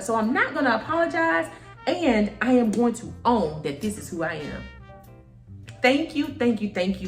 So I'm not gonna apologize, and I am going to own that this is who I am. Thank you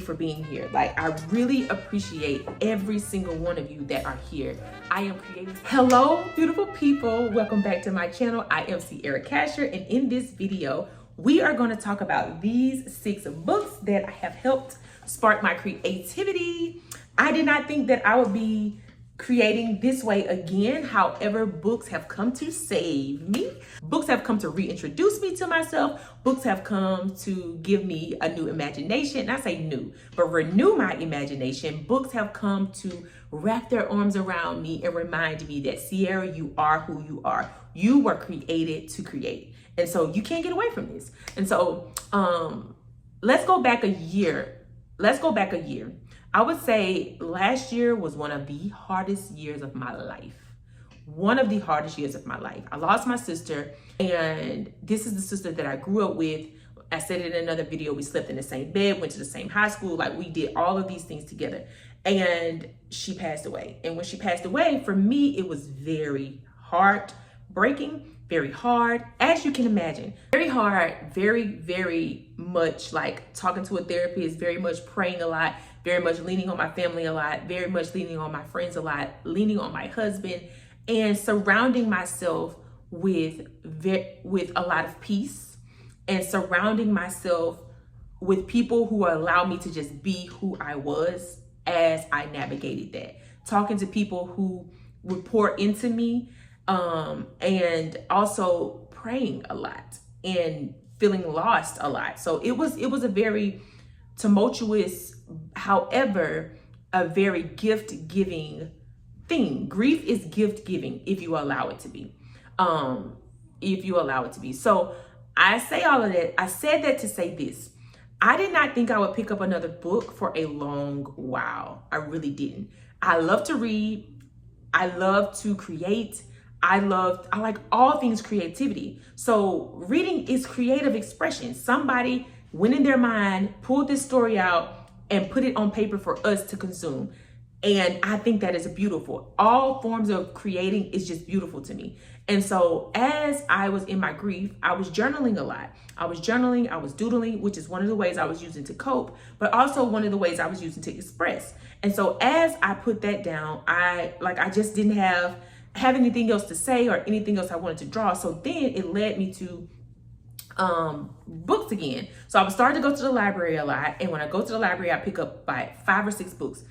for being here. Like, I really appreciate every single one of you that are here. I am creating. Hello, beautiful people. Welcome back to my channel. I am Sierra.casher, and in this video, we are going to talk about these 6 books that have helped spark my creativity. I did not think that I would be creating this way again. However, books have come to save me. Books have come to reintroduce me to myself. Books have come to give me a new imagination. Not say new, but renew my imagination. Books have come to wrap their arms around me and remind me that Sierra, you are who you are. You were created to create. And so you can't get away from this. And so let's go back a year. I would say last year was one of the hardest years of my life. One of the hardest years of my life. I lost my sister, and this is the sister that I grew up with. I said it in another video, we slept in the same bed, went to the same high school, like we did all of these things together. And she passed away. And when she passed away, for me, it was very heartbreaking, very hard, as you can imagine. Very hard, very much like talking to a therapist, very much praying a lot, very much leaning on my family a lot, very much leaning on my friends a lot, leaning on my husband, and surrounding myself with a lot of peace, and surrounding myself with people who allow me to just be who I was as I navigated that. Talking to people who would pour into me, and also praying a lot and feeling lost a lot. So it was a very tumultuous, however, a very gift-giving thing. Grief is gift-giving if you allow it to be. So I say all of that. I said that to say this. I did not think I would pick up another book for a long while. I really didn't. I love to read. I love to create. I like all things creativity. So reading is creative expression. Somebody went in their mind, pulled this story out, and put it on paper for us to consume. And I think that is beautiful. All forms of creating is just beautiful to me. And so as I was in my grief, I was journaling a lot. I was doodling, which is one of the ways I was using to cope, but also one of the ways I was using to express. And so as I put that down, I just didn't have anything else to say or anything else I wanted to draw. So then it led me to books again. So I was starting to go to the library a lot. And when I go to the library, I pick up by 5 or 6 books.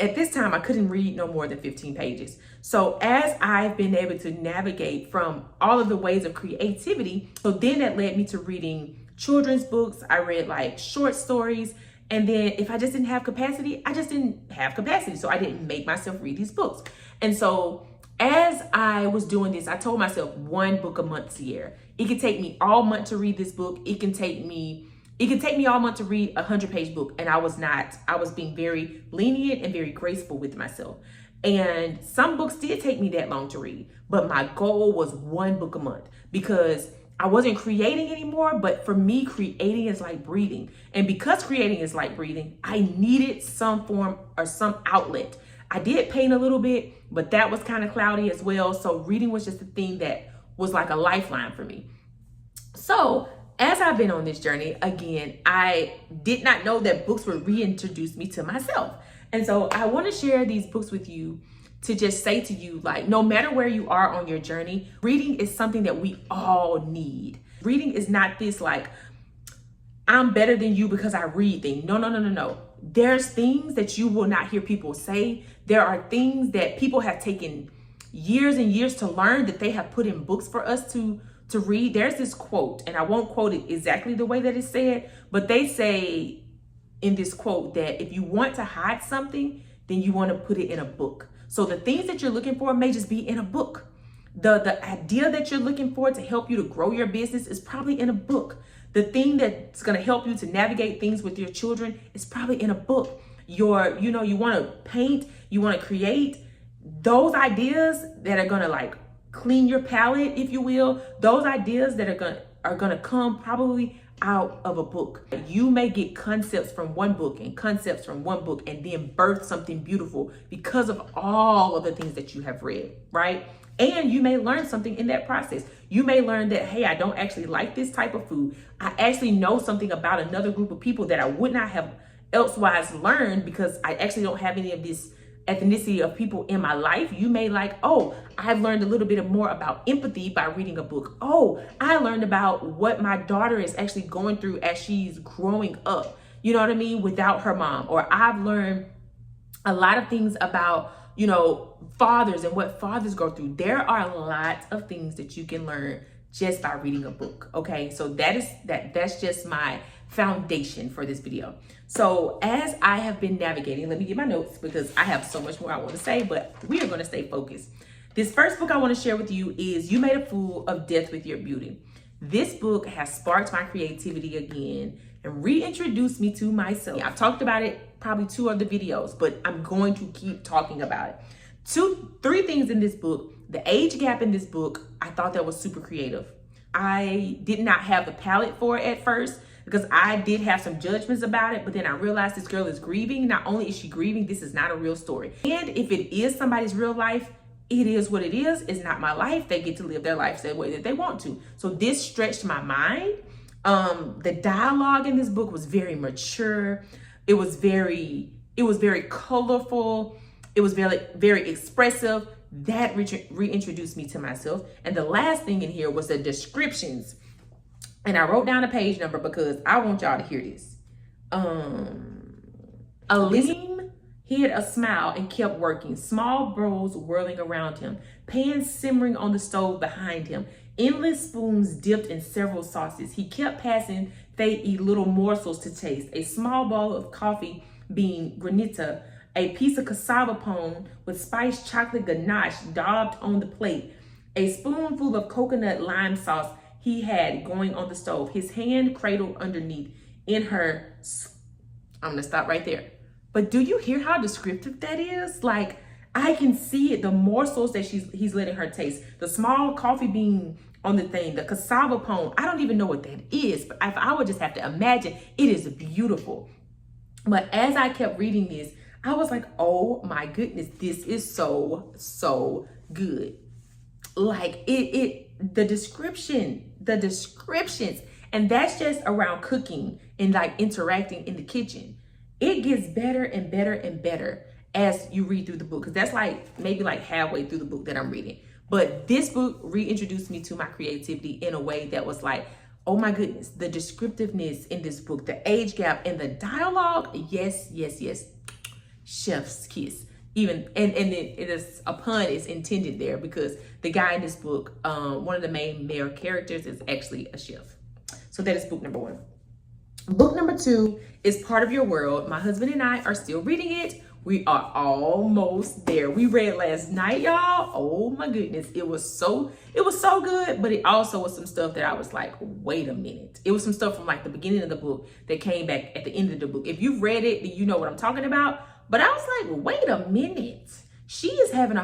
At this time, I couldn't read no more than 15 pages. So as I've been able to navigate from all of the ways of creativity, so then that led me to reading children's books. I read like short stories. And then if I just didn't have capacity, I just didn't have capacity. So I didn't make myself read these books. And so as I was doing this, I told myself 1 book a month, Sierra. It could take me all month to read this book. It can take me all month to read a 100-page book. And I was being very lenient and very graceful with myself. And some books did take me that long to read, but my goal was 1 book a month because I wasn't creating anymore. But for me, creating is like breathing. And because creating is like breathing, I needed some form or some outlet. I did paint a little bit, but that was kind of cloudy as well. So reading was just a thing that was like a lifeline for me. So as I've been on this journey, again, I did not know that books would reintroduce me to myself. And so I want to share these books with you to just say to you, like, no matter where you are on your journey, reading is something that we all need. Reading is not this like, I'm better than you because I read things. No. There's things that you will not hear people say. There are things that people have taken years and years to learn that they have put in books for us to read. There's this quote, and I won't quote it exactly the way that it's said, but they say in this quote that if you want to hide something, then you want to put it in a book. So the things that you're looking for may just be in a book. The idea that you're looking for to help you to grow your business is probably in a book. The thing that's going to help you to navigate things with your children is probably in a book. You want to paint, you want to create, those ideas that are going to like clean your palette, if you will, those ideas that are going to come probably out of a book. You may get concepts from one book and concepts from one book and then birth something beautiful because of all of the things that you have read, right? And you may learn something in that process. You may learn that, hey, I don't actually like this type of food. I actually know something about another group of people that I would not have elsewise learned because I actually don't have any of this ethnicity of people in my life. You may like, oh, I've learned a little bit more about empathy by reading a book. Oh, I learned about what my daughter is actually going through as she's growing up, you know what I mean, without her mom. Or I've learned a lot of things about, you know, fathers and what fathers go through. There are a lot of things that you can learn just by reading a book. Okay, so that's just my foundation for this video. So as I have been navigating, let me get my notes because I have so much more I want to say, but we are going to stay focused. This first book I want to share with you is You Made a Fool of Death with Your Beauty. This book has sparked my creativity again and reintroduced me to myself. I've talked about it probably 2 other videos, but I'm going to keep talking about it. 3 things in this book. The age gap in this book, I thought that was super creative. I did not have the palette for it at first because I did have some judgments about it, but then I realized this girl is grieving. Not only is she grieving, this is not a real story. And if it is somebody's real life, it is what it is. It's not my life. They get to live their lives the way that they want to. So this stretched my mind. The dialogue in this book was very mature. It was very colorful. It was very expressive. That reintroduced me to myself. And the last thing in here was the descriptions. And I wrote down a page number because I want y'all to hear this. Aleem hid a smile and kept working. Small bowls whirling around him. Pans simmering on the stove behind him. Endless spoons dipped in several sauces. He kept passing Faye little morsels to taste. A small bowl of coffee bean granita, a piece of cassava pone with spiced chocolate ganache daubed on the plate, a spoonful of coconut lime sauce he had going on the stove, his hand cradled underneath in her. I'm gonna stop right there. But do you hear how descriptive that is? Like, I can see it, the morsels that he's letting her taste, the small coffee bean on the thing, the cassava pone. I don't even know what that is, but if I would just have to imagine, it is beautiful. But as I kept reading this, I was like, oh my goodness, this is so good. Like the descriptions, and that's just around cooking and like interacting in the kitchen. It gets better and better and better as you read through the book, because that's like maybe like halfway through the book that I'm reading. But this book reintroduced me to my creativity in a way that was like, oh my goodness, the descriptiveness in this book, the age gap and the dialogue, yes. Chef's kiss. Even and it is a pun is intended there because the guy in this book, one of the main male characters, is actually a chef. So that is book number 1. Book number 2 is Part of Your World. My husband and I are still reading it. We are almost there. We read last night, y'all. Oh my goodness. It was so good, but it also was some stuff that I was like, wait a minute. It was some stuff from like the beginning of the book that came back at the end of the book. If you've read it, then you know what I'm talking about. But I was like, wait a minute. She is having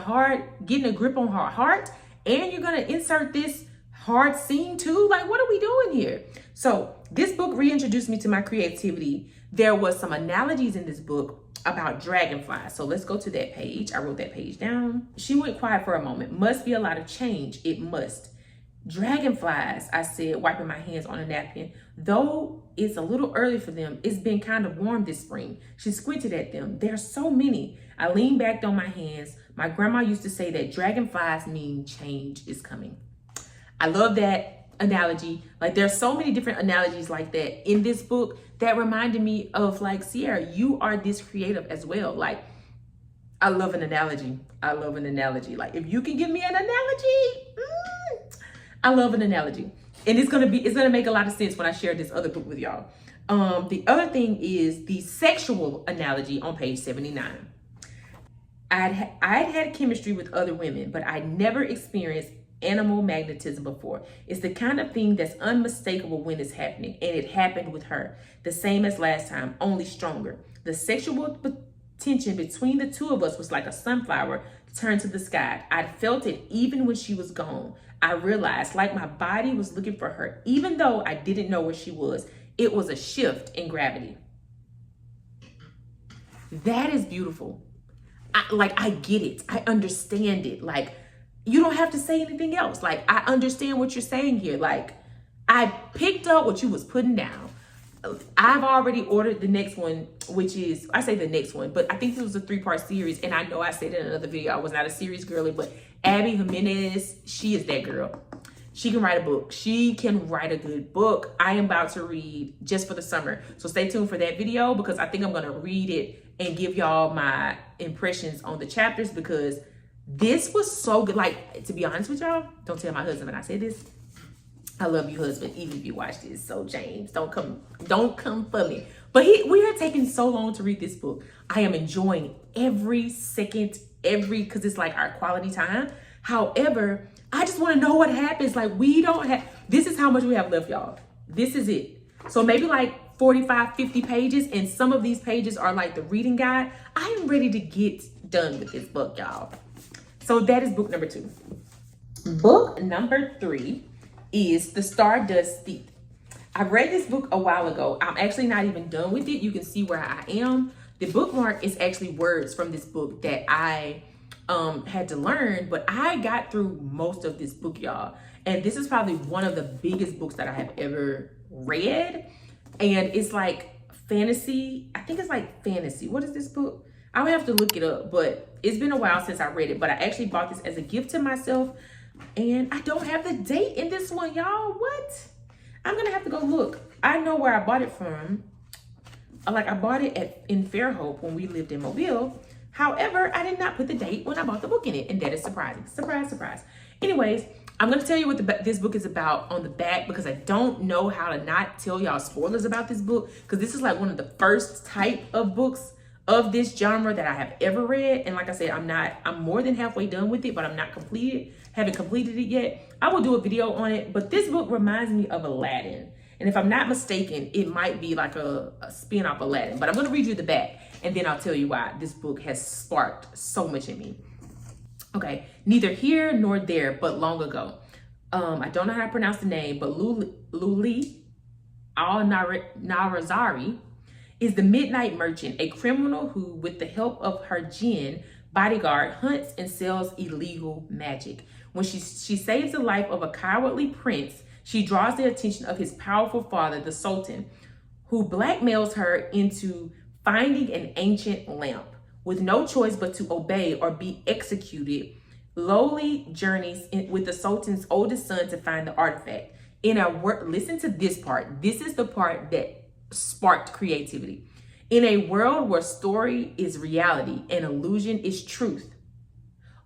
getting a grip on her heart, and you're gonna insert this hard scene too? Like, what are we doing here? So this book reintroduced me to my creativity. There was some analogies in this book about dragonflies. So let's go to that page. I wrote that page down. She went quiet for a moment. Must be a lot of change. It must. Dragonflies, I said, wiping my hands on a napkin. Though it's a little early for them, it's been kind of warm this spring. She squinted at them. There's so many. I leaned back on my hands. My grandma used to say that dragonflies mean change is coming. I love that analogy. Like, there's so many different analogies like that in this book that reminded me of, like, Sierra, you are this creative as well. Like, I love an analogy. I love an analogy. Like, if you can give me an analogy, I love an analogy. And it's gonna make a lot of sense when I share this other book with y'all. The other thing is the sexual analogy on page 79. I'd had chemistry with other women, but I'd never experienced animal magnetism before. It's the kind of thing that's unmistakable when it's happening, and it happened with her. The same as last time, only stronger. The sexual tension between the two of us was like a sunflower turned to the sky. I'd felt it even when she was gone. I realized like my body was looking for her, even though I didn't know where she was. It was a shift in gravity. That is beautiful. I get it. I understand it. Like, you don't have to say anything else. Like, I understand what you're saying here. Like, I picked up what you was putting down. I've already ordered the next one, which is, I say the next one, but I think this was a 3-part series. And I know I said in another video, I was not a series girly, but Abby Jimenez, she is that girl. She can write a book. She can write a good book. I am about to read just for the summer. So stay tuned for that video, because I think I'm going to read it and give y'all my impressions on the chapters, because this was so good. Like, to be honest with y'all, don't tell my husband when I say this. I love you, husband, even if you watch this. So James, don't come for me. But we are taking so long to read this book. I am enjoying every second, because it's like our quality time. However, I just want to know what happens. Like, we don't have, this is how much we have left, y'all. This is it. So maybe like 45, 50 pages. And some of these pages are like the reading guide. I am ready to get done with this book, y'all. So that is book number 2. Book number 3 is The Stardust Thief. I read this book a while ago. I'm actually not even done with it. You can see where I am. The bookmark is actually words from this book that I had to learn, but I got through most of this book, y'all. And this is probably one of the biggest books that I have ever read. And it's like fantasy. I think it's like fantasy. What is this book? I would have to look it up, but it's been a while since I read it. But I actually bought this as a gift to myself. And I don't have the date in this one, y'all. What? I'm gonna have to go look. I know where I bought it from. Like, I bought it in Fairhope when we lived in Mobile. However, I did not put the date when I bought the book in it, and that is surprising. Surprise, surprise. Anyways, I'm gonna tell you what this book is about on the back, because I don't know how to not tell y'all spoilers about this book, because this is like one of the first type of books of this genre that I have ever read. And like I said, I'm more than halfway done with it, but I'm not haven't completed it yet. I will do a video on it, but this book reminds me of Aladdin. And if I'm not mistaken, it might be like a spin-off Aladdin, but I'm gonna read you the back and then I'll tell you why this book has sparked so much in me. Okay, neither here nor there, but long ago. I don't know how to pronounce the name, but Luli al-Narazari is the midnight merchant, a criminal who, with the help of her jinn bodyguard, hunts and sells illegal magic. When she saves the life of a cowardly prince, she draws the attention of his powerful father, the Sultan, who blackmails her into finding an ancient lamp. With no choice but to obey or be executed, Loli journeys with the Sultan's oldest son to find the artifact. Listen to this part. This is the part that sparked creativity. In a world where story is reality and illusion is truth,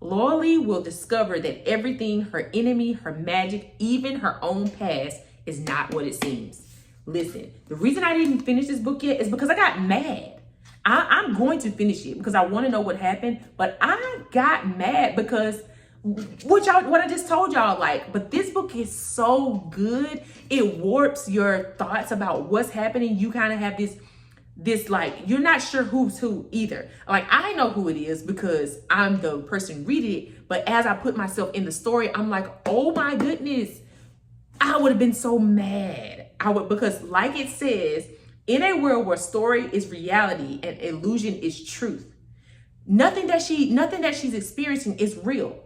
Loli will discover that everything, her enemy, her magic, even her own past, is not what it seems. Listen, the reason I didn't finish this book yet is because I got mad. I'm going to finish it because I want to know what happened, but I got mad because what I just told y'all, like, but this book is so good. It warps your thoughts about what's happening. You kind of have this like, you're not sure who's who either. Like, I know who it is because I'm the person reading it, but as I put myself in the story, I'm like, oh my goodness, I would have been so mad. Because like it says, in a world where story is reality and illusion is truth, nothing that she's experiencing is real.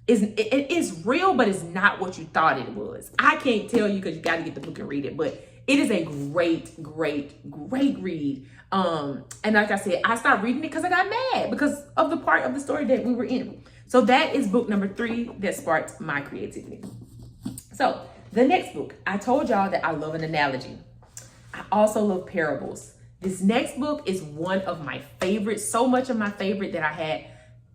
It is real, but it's not what you thought it was. I can't tell you because you got to get the book and read it, but it is a great, great, great read. And like I said, I stopped reading it because I got mad because of the part of the story that we were in. So that is book number 3 that sparked my creativity. So the next book, I told y'all that I love an analogy. I also love parables. This next book is one of my favorites, so much of my favorite that I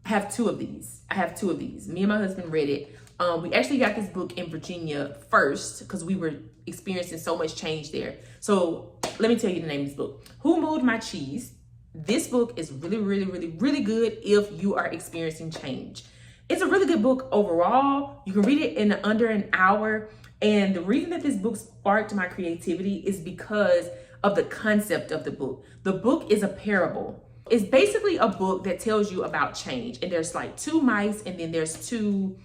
have 2 of these. I have 2 of these. Me and my husband read it. We actually got this book in Virginia first because we were experiencing so much change there. So let me tell you the name of this book. Who Moved My Cheese? This book is really, really, really, really good if you are experiencing change. It's a really good book overall. You can read it in under an hour. And the reason that this book sparked my creativity is because of the concept of the book. The book is a parable. It's basically a book that tells you about change. And there's like 2 mice, and then there's two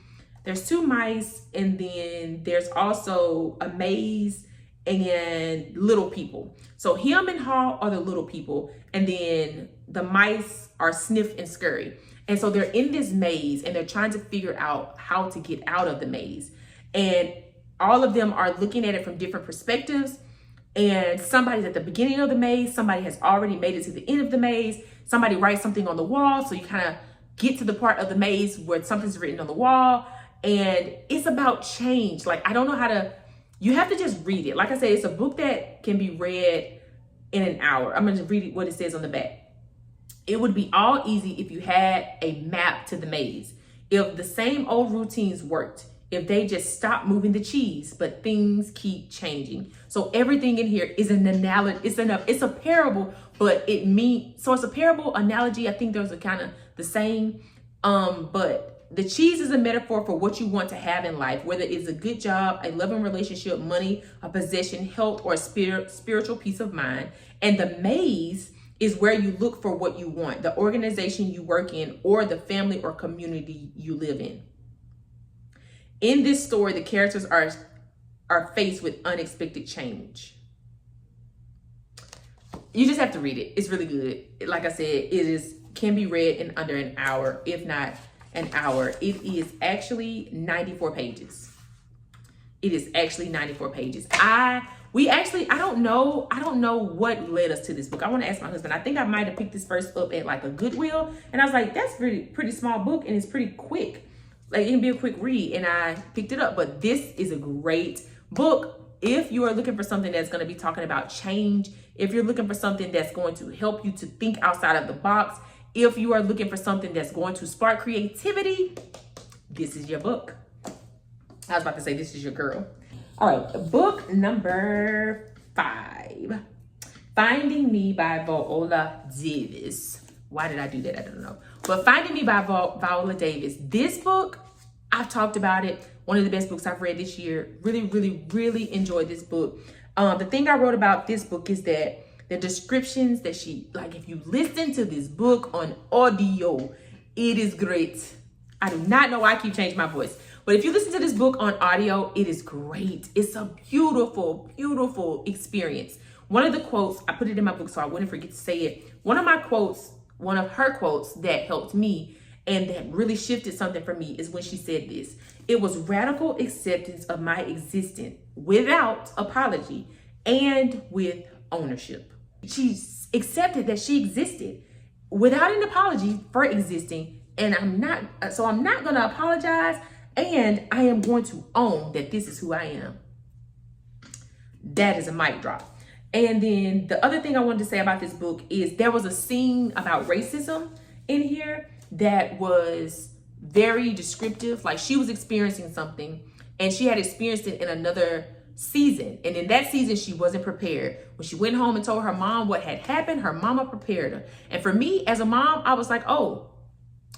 mice, and then there's also a maze and little people. So him and Haw are the little people, and then the mice are Sniff and Scurry. And so they're in this maze and they're trying to figure out how to get out of the maze. And all of them are looking at it from different perspectives. And somebody's at the beginning of the maze. Somebody has already made it to the end of the maze. Somebody writes something on the wall. So you kind of get to the part of the maze where something's written on the wall. And it's about change. Like, I don't know how to, you have to just read it. Like I said, it's a book that can be read in an hour. I'm going to read what it says on the back. It would be all easy if you had a map to the maze. If the same old routines worked, if they just stopped moving the cheese, but things keep changing. So everything in here is an analogy. It's a parable, but so it's a parable analogy. I think those are kind of the same. But the cheese is a metaphor for what you want to have in life, whether it's a good job, a loving relationship, money, a possession, health, or a spiritual peace of mind. And the maze is where you look for what you want, the organization you work in, or the family or community you live in. In this story, the characters are faced with unexpected change. You just have to read it. It's really good. Like I said, can be read in under an hour, if not an hour. It is actually 94 pages. It is actually 94 pages. I don't know what led us to this book. I want to ask my husband. I think I might have picked this first up at like a Goodwill. And I was like, that's pretty small book and it's pretty quick. Like, it can be a quick read, and I picked it up. But this is a great book if you are looking for something that's going to be talking about change, if you're looking for something that's going to help you to think outside of the box, if you are looking for something that's going to spark creativity, this is your book. I was about to say this is your girl. All right, book number 5, Finding Me by Viola Davis. Why did I do that? I don't know. But Finding Me by Viola Davis. This book, I've talked about it. One of the best books I've read this year. Really, really, really enjoyed this book. The thing I wrote about this book is that the descriptions that if you listen to this book on audio, it is great. I do not know why I keep changing my voice. But if you listen to this book on audio, it is great. It's a beautiful, beautiful experience. One of the quotes, I put it in my book so I wouldn't forget to say it. One of her quotes that helped me and that really shifted something for me is when she said this: "It was radical acceptance of my existence without apology and with ownership." She accepted that she existed without an apology for existing. And I'm not going to apologize. And I am going to own that this is who I am. That is a mic drop. And then the other thing I wanted to say about this book is there was a scene about racism in here that was very descriptive. Like, she was experiencing something and she had experienced it in another season. And in that season, she wasn't prepared. When she went home and told her mom what had happened, her mama prepared her. And for me as a mom, I was like, oh,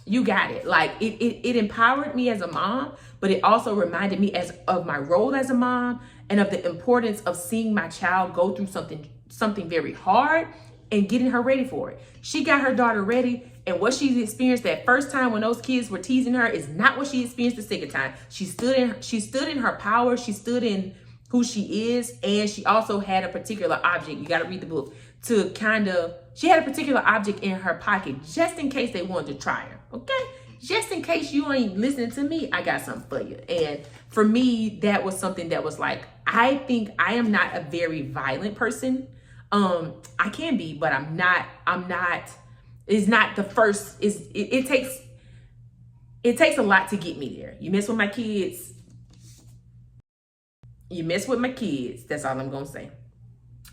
you got it. Like, it empowered me as a mom, but it also reminded me of my role as a mom and of the importance of seeing my child go through something very hard and getting her ready for it. She got her daughter ready, and what she experienced that first time when those kids were teasing her is not what she experienced the second time. She stood in her power. She stood in who she is, and she also had a particular object. You got to read the book she had a particular object in her pocket just in case they wanted to try her. Okay, just in case you ain't listening to me, I got something for you. And for me, that was something that was like, I think I am not a very violent person. I can be, but I'm not. It's not the first. It takes a lot to get me there. You mess with my kids. That's all I'm gonna say.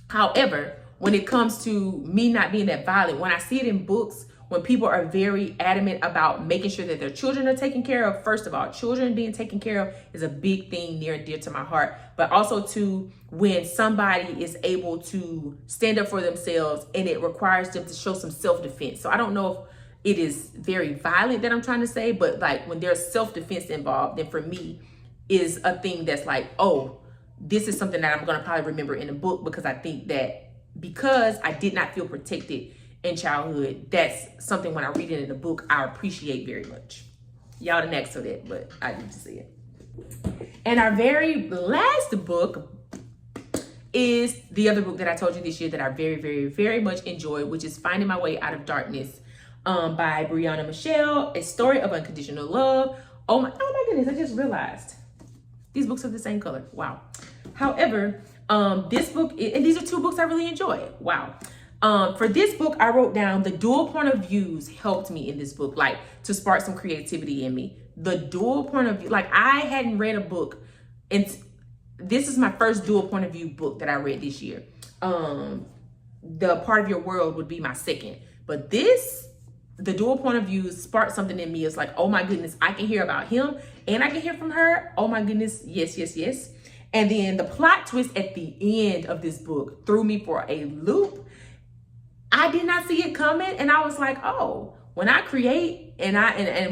However, when it comes to me not being that violent, when I see it in books, when people are very adamant about making sure that their children are taken care of, first of all, children being taken care of is a big thing near and dear to my heart. But also too, when somebody is able to stand up for themselves and it requires them to show some self-defense. So I don't know if it is very violent that I'm trying to say, but like when there's self-defense involved, then for me is a thing that's like, oh, this is something that I'm going to probably remember in a book, because I think that because I did not feel protected in childhood, that's something when I read it in a book, I appreciate very much. Y'all the next to that, but I need to see it. And our very last book is the other book that I told you this year that I very, very, very much enjoyed, which is Finding My Way Out of Darkness by Brianna Michelle, A Story of Unconditional Love. Oh my goodness, I just realized these books are the same color. Wow. However, this book, and these are two books I really enjoy. Wow. For this book, I wrote down the dual point of views helped me in this book, like to spark some creativity in me. The dual point of view, like I hadn't read a book, and this is my first dual point of view book that I read this year. The Part of Your World would be my second, but the dual point of view sparked something in me. It's like, oh my goodness, I can hear about him and I can hear from her. Oh my goodness, yes, yes, yes. And then the plot twist at the end of this book threw me for a loop. I did not see it coming, and I was like, oh, when I create and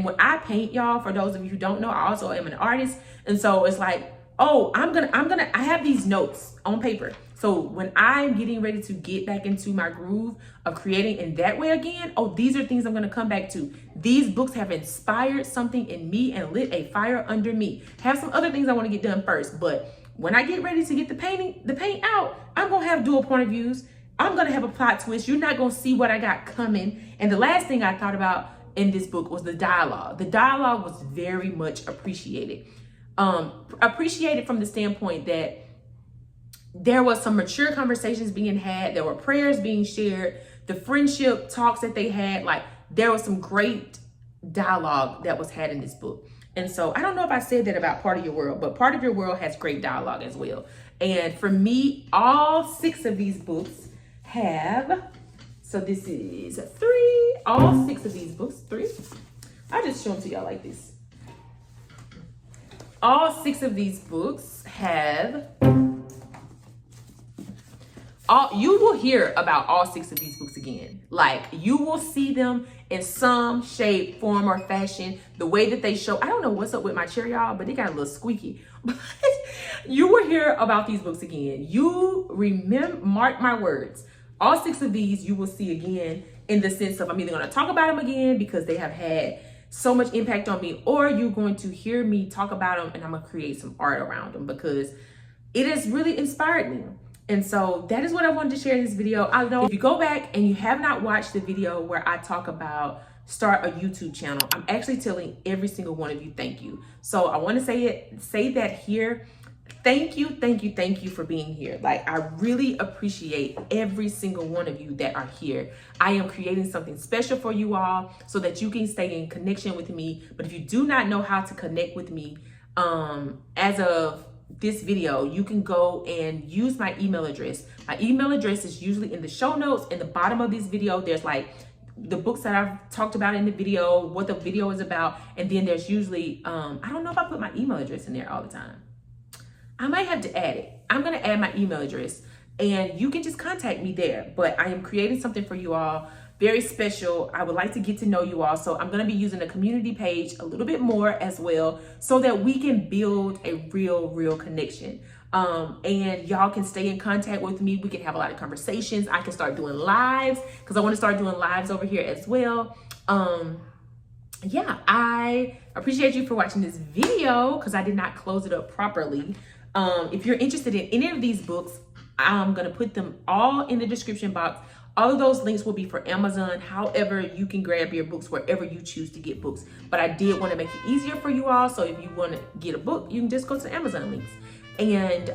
when I paint, y'all, for those of you who don't know, I also am an artist. And so it's like, oh, I have these notes on paper. So when I'm getting ready to get back into my groove of creating in that way again, oh, these are things I'm going to come back to. These books have inspired something in me and lit a fire under me. Have some other things I want to get done first, but when I get ready to get the paint out, I'm going to have dual point of views. I'm going to have a plot twist. You're not going to see what I got coming. And the last thing I thought about in this book was the dialogue. The dialogue was very much appreciated. Appreciated from the standpoint that there was some mature conversations being had. There were prayers being shared. The friendship talks that they had, like there was some great dialogue that was had in this book. And so I don't know if I said that about Part of Your World, but Part of Your World has great dialogue as well. And for me, all 6 of these books have, so this is 3, all 6 of these books, 3. I'll just show them to y'all like this. All 6 of these books have, you will hear about all 6 of these books again. Like you will see them in some shape, form, or fashion. The way that they show, I don't know what's up with my chair, y'all, but it got a little squeaky. But you will hear about these books again. You remember, mark my words. All 6 of these you will see again in the sense of I'm either going to talk about them again because they have had so much impact on me, or you're going to hear me talk about them and I'm going to create some art around them because it has really inspired me. And so that is what I wanted to share in this video. I know if you go back and you have not watched the video where I talk about start a YouTube channel, I'm actually telling every single one of you thank you. So I want to say that here. Thank you, thank you, thank you for being here. Like, I really appreciate every single one of you that are here. I am creating something special for you all so that you can stay in connection with me. But if you do not know how to connect with me, as of this video, you can go and use my email address. My email address is usually in the show notes. In the bottom of this video, there's like the books that I've talked about in the video, what the video is about. And then there's usually, I don't know if I put my email address in there all the time. I might have to add it. I'm going to add my email address and you can just contact me there. But I am creating something for you all very special. I would like to get to know you all. So I'm going to be using the community page a little bit more as well so that we can build a real connection. And y'all can stay in contact with me. We can have a lot of conversations. I can start doing lives because I want to start doing lives over here as well. Yeah, I appreciate you for watching this video because I did not close it up properly. If you're interested in any of these books, I'm going to put them all in the description box. All of those links will be for Amazon. However, you can grab your books wherever you choose to get books. But I did want to make it easier for you all. So if you want to get a book, you can just go to Amazon links. And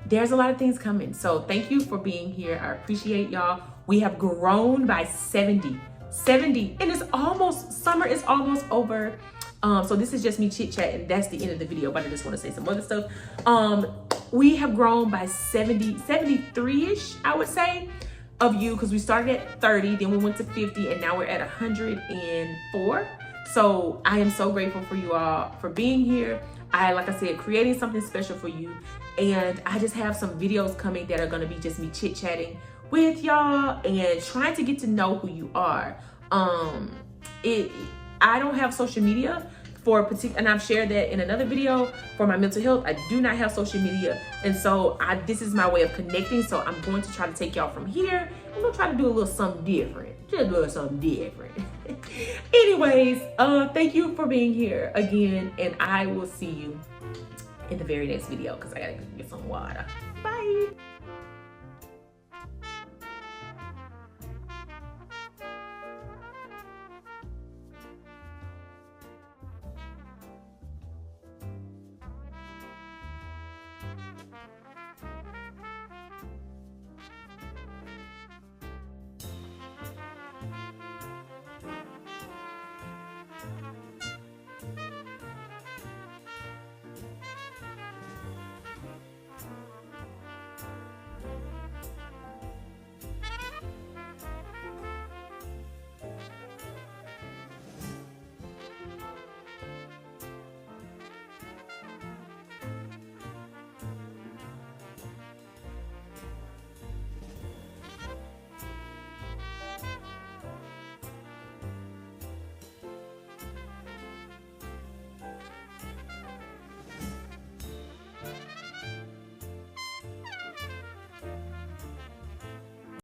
there's a lot of things coming. So thank you for being here. I appreciate y'all. We have grown by 70. And it's almost, summer is almost over. So this is just me chit chat and that's the end of the video, but I just want to say some other stuff. We have grown by 73-ish, I would say, of you, because we started at 30, then we went to 50, and now we're at 104. So I am so grateful for you all for being here. Like I said, creating something special for you. And I just have some videos coming that are going to be just me chit chatting with y'all and trying to get to know who you are. I don't have social media for a particular, and I've shared that in another video for my mental health. I do not have social media. And so this is my way of connecting. So I'm going to try to take y'all from here. I'm going to try to do a little something different. Just a little something different. Anyways, thank you for being here again. And I will see you in the very next video because I got to get some water. Bye.